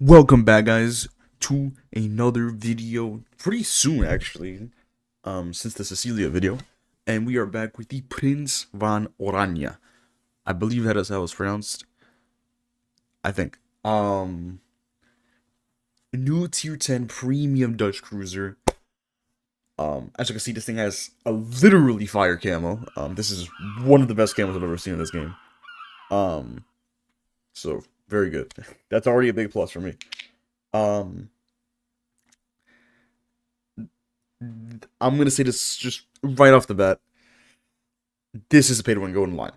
Welcome back, guys, to another video pretty soon, actually, since the Cecilia video, and we are back with the Prins Van Oranje. I believe that is how it's pronounced. I think. New tier 10 premium Dutch cruiser. As you can see, this thing has a literally fire camo. This is one of the best camos I've ever seen in this game. So very good. That's already a big plus for me. Um, I'm gonna say this just right off the bat. This is a pay to win Golden line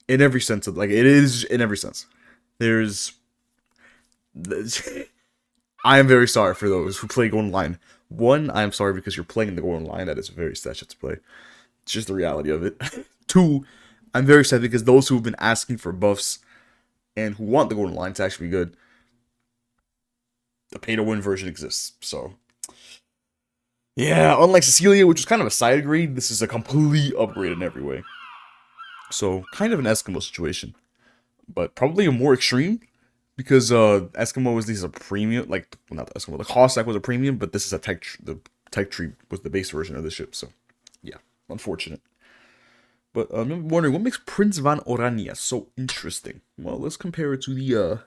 in every sense of it is in every sense. There's, I am very sorry for those who play Golden line. One, I am sorry because you're playing the Golden line. That is very sad shit to play. It's just the reality of it. Two, I'm very sad because those who have been asking for buffs and who want the Golden line to actually be good, the pay to win version exists. So yeah, unlike Cecilia, which was kind of a side grade, this is a complete upgrade in every way. So, kind of an Eskimo situation. But probably a more extreme, because Eskimo was these a premium, like, well, not the Eskimo, the cost stack was a premium, but this is a the tech tree was the base version of the ship, so, yeah, unfortunate. But I'm wondering, what makes Prins Van Oranje so interesting? Well, let's compare it to the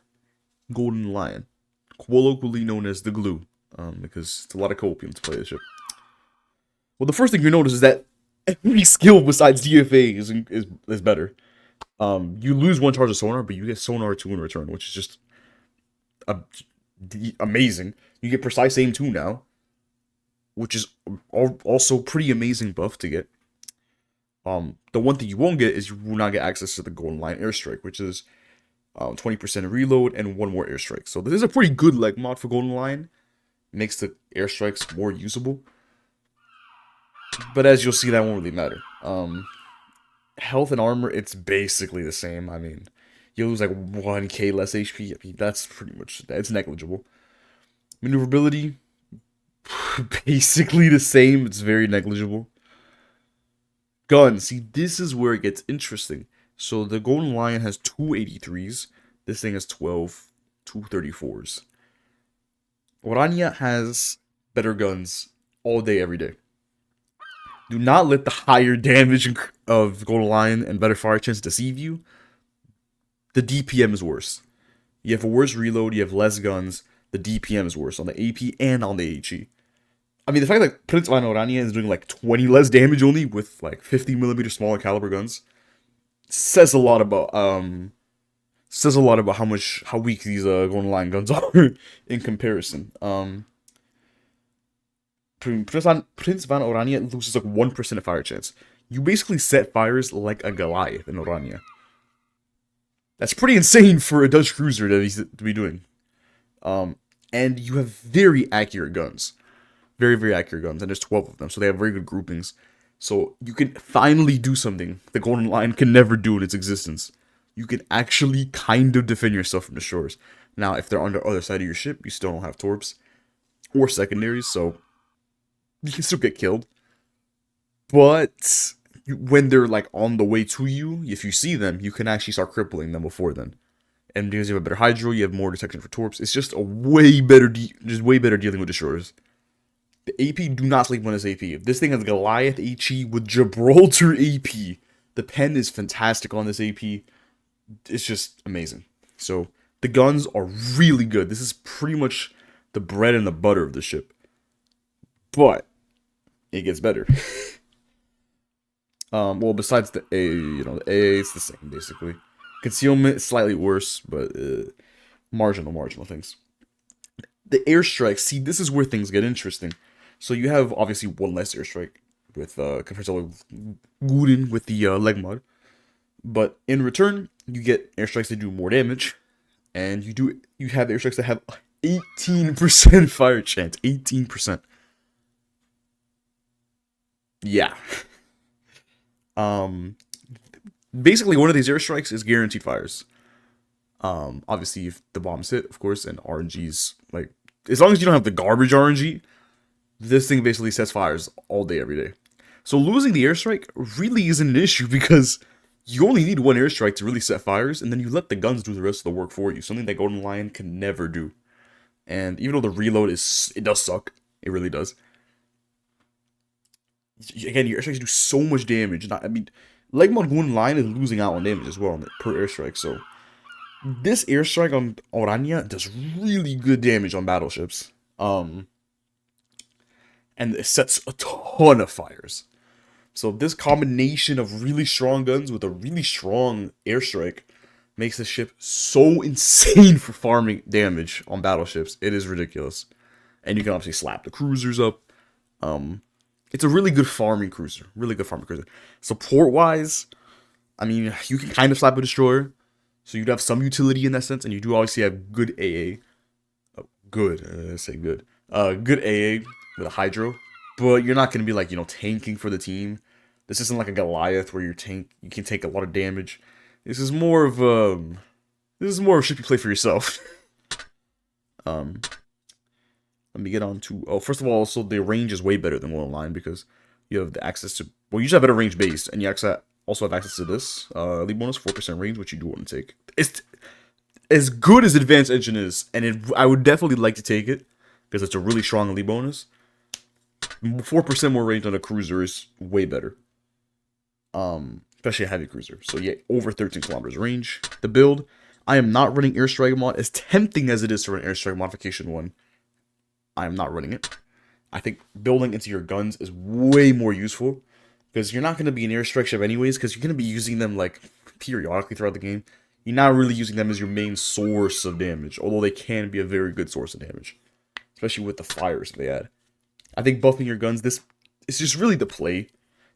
Golden Lion, colloquially known as the Glue, because it's a lot of copium to play the ship. Well, the first thing you notice is that every skill besides DFA is better. You lose one charge of sonar, but you get sonar 2 in return, which is just amazing. You get precise aim 2 now, which is also pretty amazing buff to get. The one thing you won't get is you will not get access to the Golden Line Airstrike, which is 20% reload and 1 more airstrike. So this is a pretty good mod for Golden Line. Makes the airstrikes more usable. But as you'll see, that won't really matter. Health and armor, it's basically the same. I mean, you lose like 1k less HP. I mean, that's pretty much, it's negligible. Maneuverability, basically the same. It's very negligible. Guns, see, this is where it gets interesting. So the Golden Lion has 283s. This thing has 12 234s. Oranje has better guns all day, every day. Do not let the higher damage of Golden Lion and better fire chance deceive you. The DPM is worse. You have a worse reload, you have less guns, the DPM is worse on the AP and on the HE. I mean, the fact that Prins Van Oranje is doing like 20 less damage only with like 50mm smaller caliber guns says a lot about how weak these Golden Lion guns are in comparison. Prince Van Oranje loses like 1% of fire chance. You basically set fires like a Goliath in Oranje. That's pretty insane for a Dutch cruiser to be doing. And you have very accurate guns. Very, very accurate guns. And there's 12 of them, so they have very good groupings. So you can finally do something the Golden Lion can never do in its existence. You can actually kind of defend yourself from the shores. Now, if they're on the other side of your ship, you still don't have torps or secondaries, so you can still get killed. But when they're like on the way to you, if you see them, you can actually start crippling them before then. And because you have a better hydro, you have more detection for torps. It's just a way better, way better dealing with the shores. The AP, do not sleep on this AP. If this thing has Goliath HE with Gibraltar AP, the pen is fantastic on this AP. It's just amazing. So the guns are really good. This is pretty much the bread and the butter of the ship. But it gets better. Well, besides the A, the A, it's the same, basically. Concealment is slightly worse, but marginal things. The airstrike, see, this is where things get interesting. So you have, obviously, one less airstrike with, compared to Gouden with the leg mod. But in return, you get airstrikes that do more damage. And you have airstrikes that have 18% fire chance. 18%. Yeah. Basically, one of these airstrikes is guaranteed fires. Obviously, if the bombs hit, of course, and RNG's, like, as long as you don't have the garbage RNG, this thing basically sets fires all day, every day. So losing the airstrike really isn't an issue because You only need one airstrike to really set fires, and then you let the guns do the rest of the work for you. Something that Golden Lion can never do. And even though the reload it does suck, it really does. Again, your airstrikes do so much damage. I mean, Leg Mod Gouden Leuuw is losing out on damage as well per airstrike. So this airstrike on Oranje does really good damage on battleships. And it sets a ton of fires. So this combination of really strong guns with a really strong airstrike makes the ship so insane for farming damage on battleships. It is ridiculous. And you can obviously slap the cruisers up. It's a really good farming cruiser. Really good farming cruiser. Support-wise, I mean, you can kind of slap a destroyer. So you'd have some utility in that sense. And you do obviously have good AA. Oh, good. Good AA with a Hydro. But you're not going to be like, tanking for the team. This isn't like a Goliath where you can take a lot of damage. This is more of a ship you play for yourself. Let me get on to... Oh, first of all, also, the range is way better than Golden Leuuw because you have the access to... Well, you just have better range base, and you also have access to this. Lead bonus, 4% range, which you do want to take. It's as good as Advanced Engine is, and I would definitely like to take it because it's a really strong lead bonus. 4% more range on a cruiser is way better. Especially a heavy cruiser. So yeah, over 13 kilometers range. The build, I am not running Airstrike mod. As tempting as it is to run Airstrike modification 1, I am not running it. I think building into your guns is way more useful because you're not going to be an airstrike ship anyways because you're going to be using them like periodically throughout the game. You're not really using them as your main source of damage, although they can be a very good source of damage, especially with the fires they add. I think buffing your guns, it's just really the play.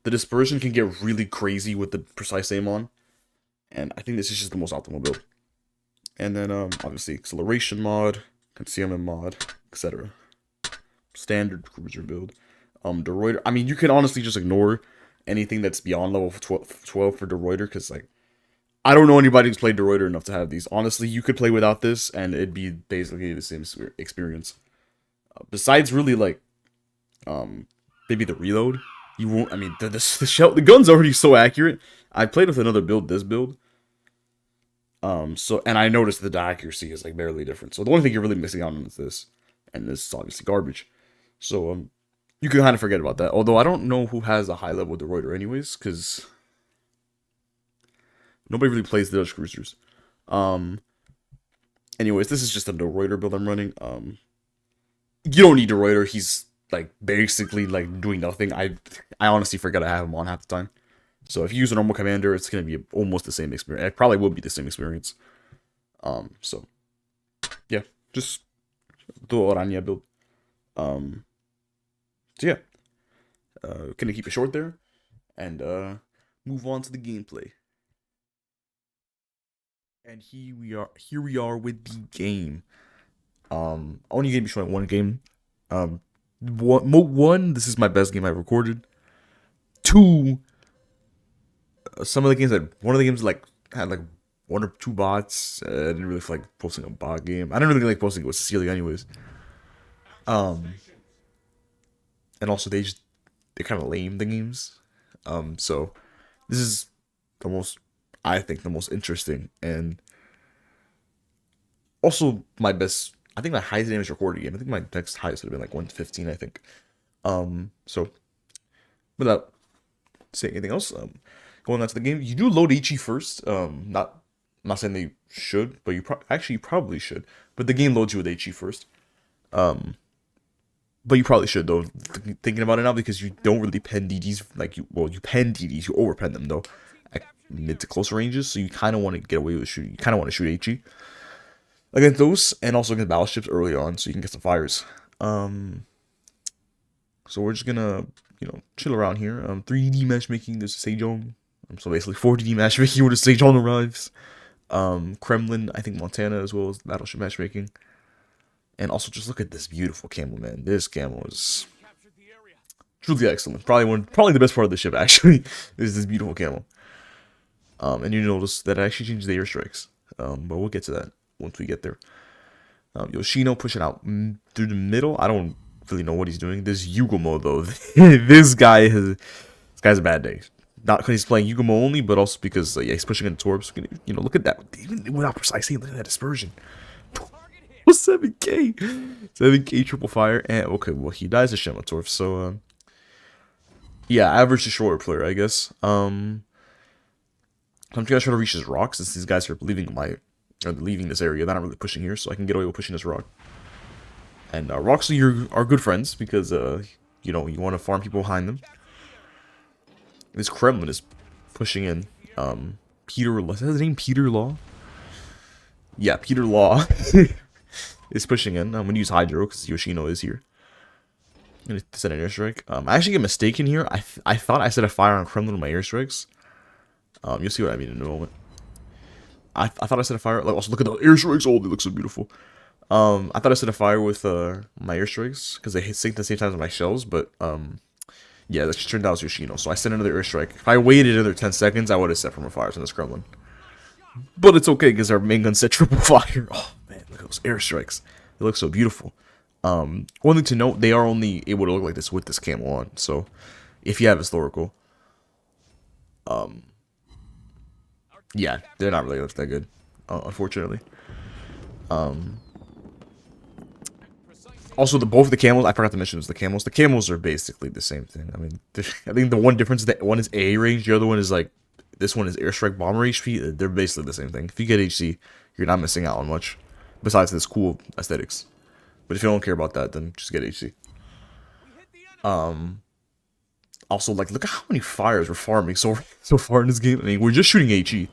The dispersion can get really crazy with the precise aim on, and I think this is just the most optimal build. And then obviously acceleration mod, concealment mod, etc. Standard cruiser build. Deroiter. I mean, you can honestly just ignore anything that's beyond level 12 for Deroiter, because like I don't know anybody who's played Deroiter enough to have these. Honestly, you could play without this, and it'd be basically the same experience. Besides, really like, maybe the reload. You won't. I mean, the gun's already so accurate. I played with another build, this build. And I noticed that the accuracy is like barely different. So the only thing you're really missing out on is this, and this is obviously garbage. So you can kind of forget about that. Although I don't know who has a high level Deroiter anyways, because nobody really plays the Dutch cruisers. Anyways, this is just a Deroiter build I'm running. You don't need Deroiter. He's like basically like doing nothing. I honestly forget I have him on half the time. So if you use a normal commander, it's gonna be almost the same experience. It probably will be the same experience. So yeah, just do Oranje build. So yeah, gonna keep it short there, and move on to the gameplay. And here we are with the game. Only gonna be showing one game. One, this is my best game I've recorded. Two, some of the games one of the games like had like 1 or 2 bots. I didn't really feel like posting a bot game. I didn't really like posting it with Cecilia anyways. And also they're kind of lame, the games. So this is I think the most interesting, and also my best. I think my highest damage recorded game. I think my next highest would have been like 115, I think. So without saying anything else, going on to the game, you do load HE first. Not saying they should, but you probably should. But the game loads you with HE first. But you probably should though. Thinking about it now, because you don't really pen DDs like you pen DDs, you overpen them though at mid to close ranges. So you kind of want to get away with shooting. You kind of want to shoot HE against those, and also against battleships early on, so you can get some fires. So we're just gonna chill around here. 3D matchmaking. There's Sejong. So basically 4D matchmaking where the Sejong arrives. Kremlin, I think Montana as well as battleship matchmaking. And also just look at this beautiful camo, man. This camo is truly excellent. Probably the best part of the ship actually is this beautiful camo. And you notice that I actually changed the airstrikes. But we'll get to that once we get there. Yoshino pushing out through the middle. I don't really know what he's doing. This Yugomo though, this guy's a bad day. Not because he's playing Yugamo only, but also because yeah, he's pushing into Torps. You know, look at that. Even without precise aim, look at that dispersion. 7k, 7k triple fire, and okay, well he dies to Shema Torps, so yeah, average to shorter player, I guess. I'm gonna try to reach his rock since these guys are leaving leaving this area. They're not really pushing here, so I can get away with pushing this rock. And rocks are good friends because you know, you want to farm people behind them. This Kremlin is pushing in. Peter, is that his name? Peter Law? Yeah, Peter Law is pushing in. I'm gonna use Hydro because Yoshino is here. I'm gonna set an airstrike. I actually get mistaken here. I thought I set a fire on Kremlin with my airstrikes. You'll see what I mean in a moment. I thought I set a fire. Like, also look at the airstrikes. Oh, they look so beautiful. I thought I set a fire with my airstrikes because they sync at the same time as my shells, but yeah, that just turned out as Yoshino. So I sent another airstrike. If I waited another 10 seconds, I would have set from a fire on this Kremlin. But it's okay because our main gun set triple fire. Oh man, look at those airstrikes. They look so beautiful. One thing to note, they are only able to look like this with this camo on. So if you have historical, yeah, they're not really that good, unfortunately. Also, both of the camos, I forgot to mention, is the camos. The camos are basically the same thing. I mean, I think the one difference is that one is AA range, the other one is like, this one is airstrike bomber HP. They're basically the same thing. If you get HC, you're not missing out on much, besides this cool aesthetics. But if you don't care about that, then just get HC. Also, like, look at how many fires we're farming so far in this game. I mean, we're just shooting HE.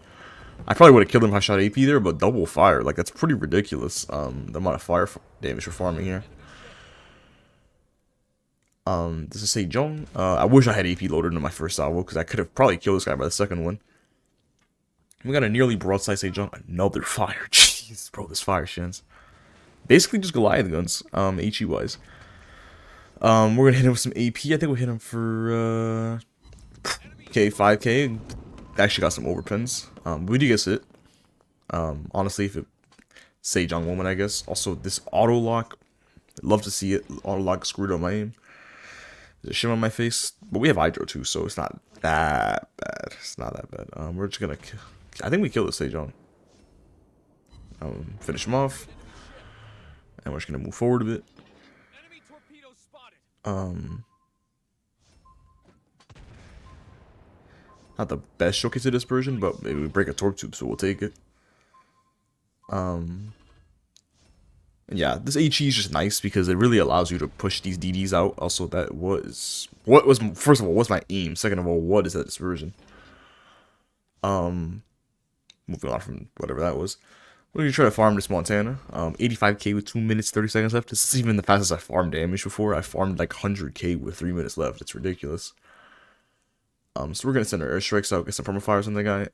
I probably would have killed him if I shot AP there, but double fire, like, that's pretty ridiculous. The amount of fire damage we're farming here. This is Sejong. I wish I had AP loaded into my first salvo, because I could have probably killed this guy by the second one. We got a nearly broadside Sejong. Another fire. Jeez, bro, this fire shins. Basically just Goliath guns, HE wise. We're gonna hit him with some AP. I think we'll hit him for 5k. Actually got some overpins. We do get it. Honestly, if it Sejong moment, I guess. Also, this auto lock. I'd love to see it. Auto lock screwed up my aim. There's a shim on my face, but we have Hydro too, so it's not that bad. It's not that bad. We're just gonna. I think we killed the Sejong. Finish him off, and we're just gonna move forward a bit. Not the best showcase of dispersion, but maybe we break a torque tube, so we'll take it. And yeah, this HE is just nice because it really allows you to push these DDs out. Also, that was first of all, what's my aim? Second of all, what is that dispersion? Moving on from whatever that was. We're gonna try to farm this Montana. 85k with 2 minutes 30 seconds left. This is even the fastest I farmed damage before. I farmed like 100k with 3 minutes left. It's ridiculous. So we're gonna send our airstrikes out, get some permafires on the guy.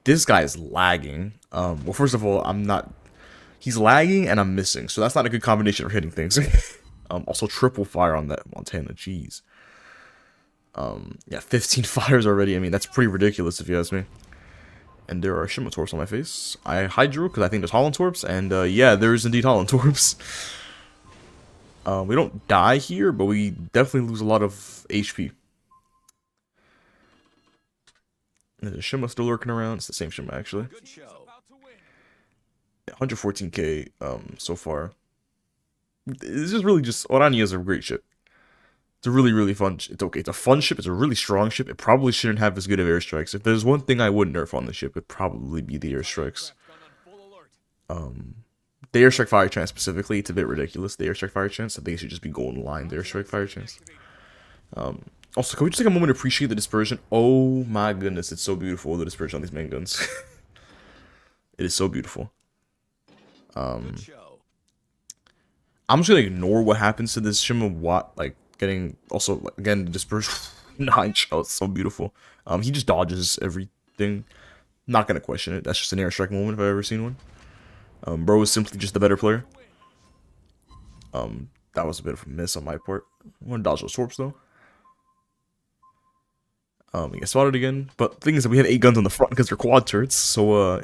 This guy is lagging. Well, first of all, he's lagging and I'm missing, so that's not a good combination for hitting things. Also triple fire on that Montana. Jeez. Yeah, 15 fires already. I mean, that's pretty ridiculous if you ask me. And there are Shima Torps on my face. I Hydro because I think there's Holland Torps, and yeah, there is indeed Holland Torps. We don't die here, but we definitely lose a lot of HP. There's a Shima still lurking around. It's the same Shima, actually. 114k so far. It's just really just... Oranje is a great ship. It's a really, really fun... It's okay. It's a fun ship. It's a really strong ship. It probably shouldn't have as good of airstrikes. If there's one thing I would nerf on the ship, it'd probably be the airstrikes. The airstrike fire chance specifically, it's a bit ridiculous. The airstrike fire chance, I think it should just be golden line. The airstrike fire chance. Also, can we just take a moment to appreciate the dispersion? Oh my goodness, it's so beautiful, the dispersion on these main guns. It is so beautiful. I'm just gonna ignore what happens to this Shima Watt, like getting also like, again dispersion 9 shells, so beautiful. He just dodges everything. Not gonna question it. That's just an airstrike moment if I've ever seen one. Bro is simply just the better player. That was a bit of a miss on my part. I'm gonna dodge those torps though. He gets spotted again, but the thing is that we have 8 guns on the front because they're quad turrets, so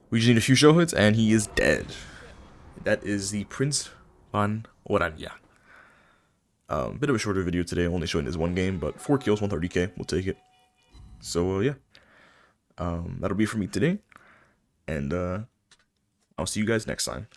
we just need a few show hits and he is dead. That is the Prins Van Oranje. Bit of a shorter video today, only showing this one game, but 4 kills, 130k, we'll take it. So yeah, that'll be for me today, and I'll see you guys next time.